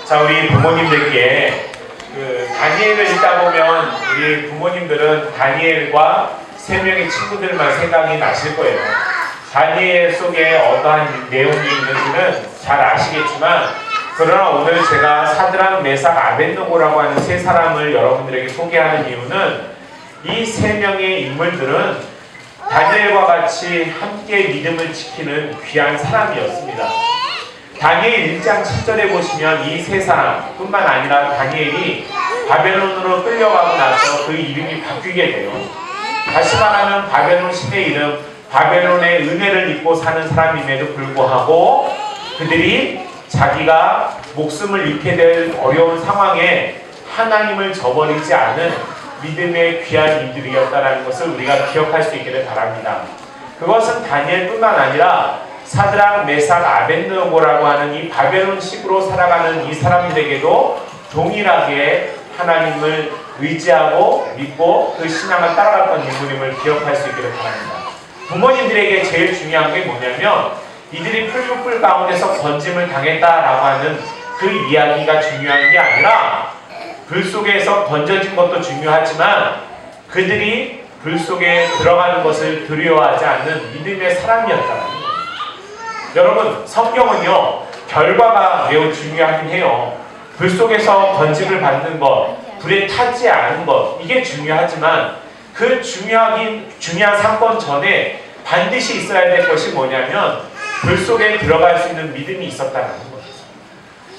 자, 우리 부모님들께 다니엘을 읽다 보면 우리 부모님들은 다니엘과 세 명의 친구들만 생각이 나실 거예요. 다니엘 속에 어떠한 내용이 있는지는 잘 아시겠지만, 그러나 오늘 제가 사드락, 메삭, 아벳느고라고 하는 세 사람을 여러분들에게 소개하는 이유는 이 세 명의 인물들은 다니엘과 같이 함께 믿음을 지키는 귀한 사람이었습니다. 다니엘 1장 7절에 보시면 이 세 사람뿐만 아니라 다니엘이 바벨론으로 끌려가고 나서 그 이름이 바뀌게 돼요. 다시 말하면 바벨론 신의 이름, 바벨론의 은혜를 입고 사는 사람임에도 불구하고 그들이 자기가 목숨을 잃게 될 어려운 상황에 하나님을 저버리지 않은 믿음의 귀한 이들이었다는 것을 우리가 기억할 수 있기를 바랍니다. 그것은 다니엘뿐만 아니라 사드락, 메삭, 아벳느고라고 하는 이 바벨론식으로 살아가는 이 사람들에게도 동일하게 하나님을 의지하고 믿고 그 신앙을 따라갔던 인물임을 기억할 수 있기를 바랍니다. 부모님들에게 제일 중요한 게 뭐냐면 이들이 풀무불 가운데서 건짐을 당했다라고 하는 그 이야기가 중요한 게 아니라 불 속에서 던져진 것도 중요하지만 그들이 불 속에 들어가는 것을 두려워하지 않는 믿음의 사람이었다는 거예요. 여러분, 성경은요 결과가 매우 중요하긴 해요. 불 속에서 건짐을 받는 것, 불에 타지 않은 것, 이게 중요하지만 그 중요한 사건 전에 반드시 있어야 될 것이 뭐냐면 불 속에 들어갈 수 있는 믿음이 있었다는 거예요.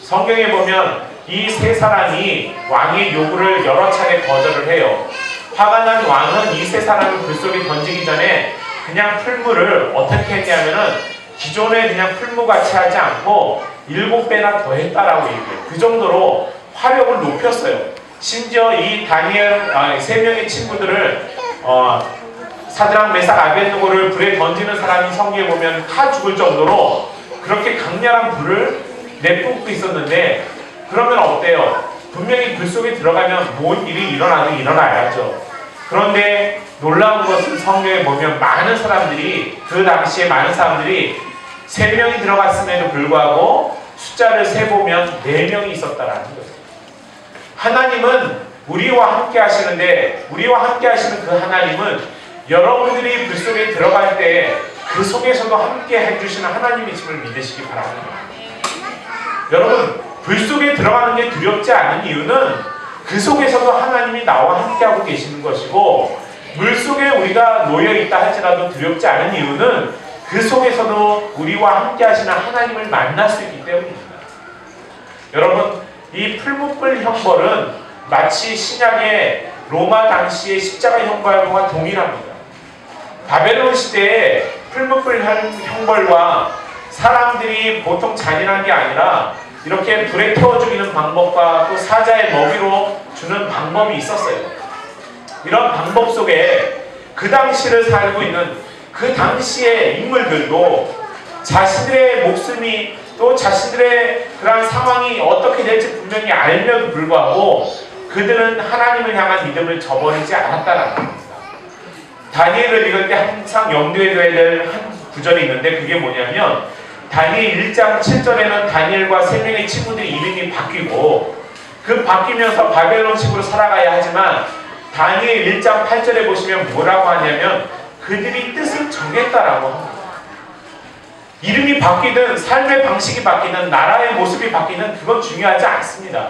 성경에 보면 이 세 사람이 왕의 요구를 여러 차례 거절을 해요. 화가 난 왕은 이 세 사람을 불 속에 던지기 전에 그냥 풀무를 어떻게 했냐면은 기존에 그냥 풀무같이 하지 않고 7배나 더 했다라고 얘기해요. 그 정도로 화력을 높였어요. 심지어 이 다니엘 세 명의 친구들을 사드락, 메삭, 아벳느고를 불에 던지는 사람이 성경에 보면 타 죽을 정도로 그렇게 강렬한 불을 내뿜고 있었는데, 그러면 어때요? 분명히 불 속에 들어가면 뭔 일이 일어나도 일어나야죠. 그런데 놀라운 것은 성경에 보면 많은 사람들이, 그 당시에 많은 사람들이 3명이 들어갔음에도 불구하고 숫자를 세보면 4명이 있었다라는 거예요. 하나님은 우리와 함께 하시는데, 우리와 함께 하시는 그 하나님은 여러분들이 불 속에 들어갈 때 그 속에서도 함께 해주시는 하나님이심을 믿으시기 바랍니다. 여러분, 불 속에 들어가는 게 두렵지 않은 이유는 그 속에서도 하나님이 나와 함께하고 계시는 것이고, 물 속에 우리가 놓여있다 할지라도 두렵지 않은 이유는 그 속에서도 우리와 함께 하시는 하나님을 만날 수 있기 때문입니다. 여러분, 이 풀무불 형벌은 마치 신약의 로마 당시의 십자가 형벌과 동일합니다. 바벨론 시대에 풀무불 형벌과 사람들이 보통 잔인한 게 아니라 이렇게 불에 태워 죽이는 방법과 또 사자의 먹이로 주는 방법이 있었어요. 이런 방법 속에 그 당시를 살고 있는 그 당시의 인물들도 자신들의 목숨이 또 자신들의 그런 상황이 어떻게 될지 분명히 알면도 불구하고 그들은 하나님을 향한 믿음을 저버리지 않았다는 겁니다. 다니엘을 읽을 때 항상 염두에 둬야 될 한 구절이 있는데, 그게 뭐냐면 다니엘 1장 7절에는 다니엘과 3명의 친구들의 이름이 바뀌고 그 바뀌면서 바벨론식으로 살아가야 하지만, 다니엘 1장 8절에 보시면 뭐라고 하냐면 그들이 뜻을 정했다라고 합니다. 이름이 바뀌든 삶의 방식이 바뀌든 나라의 모습이 바뀌든 그건 중요하지 않습니다.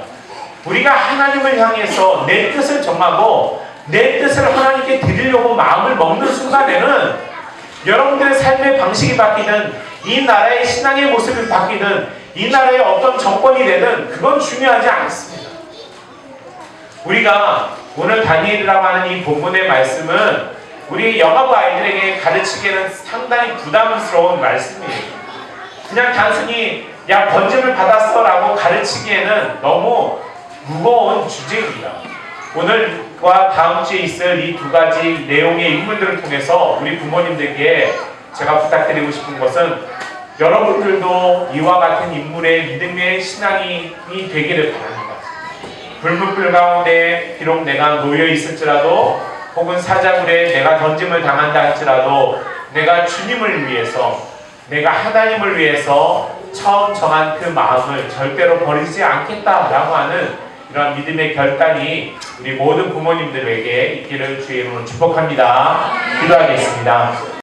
우리가 하나님을 향해서 내 뜻을 정하고 내 뜻을 하나님께 드리려고 마음을 먹는 순간에는 여러분들의 삶의 방식이 바뀌든 이 나라의 신앙의 모습이 바뀌든 이 나라의 어떤 정권이 되든 그건 중요하지 않습니다. 우리가 오늘 다니엘이라고 하는 이 본문의 말씀은 우리 영아부 아이들에게 가르치기에는 상당히 부담스러운 말씀이에요. 그냥 단순히 야 번짐을 받았어 라고 가르치기에는 너무 무거운 주제입니다. 오늘과 다음 주에 있을 이 2가지 내용의 인물들을 통해서 우리 부모님들께 제가 부탁드리고 싶은 것은 여러분들도 이와 같은 인물의 믿음의 신앙이 되기를 바랍니다. 불무불 가운데 비록 내가 놓여 있을지라도 혹은 사자굴에 내가 던짐을 당한다 할지라도 내가 주님을 위해서, 내가 하나님을 위해서 처음 정한 그 마음을 절대로 버리지 않겠다라고 하는 이러한 믿음의 결단이 우리 모든 부모님들에게 있기를 주의 이름으로 축복합니다. 기도하겠습니다.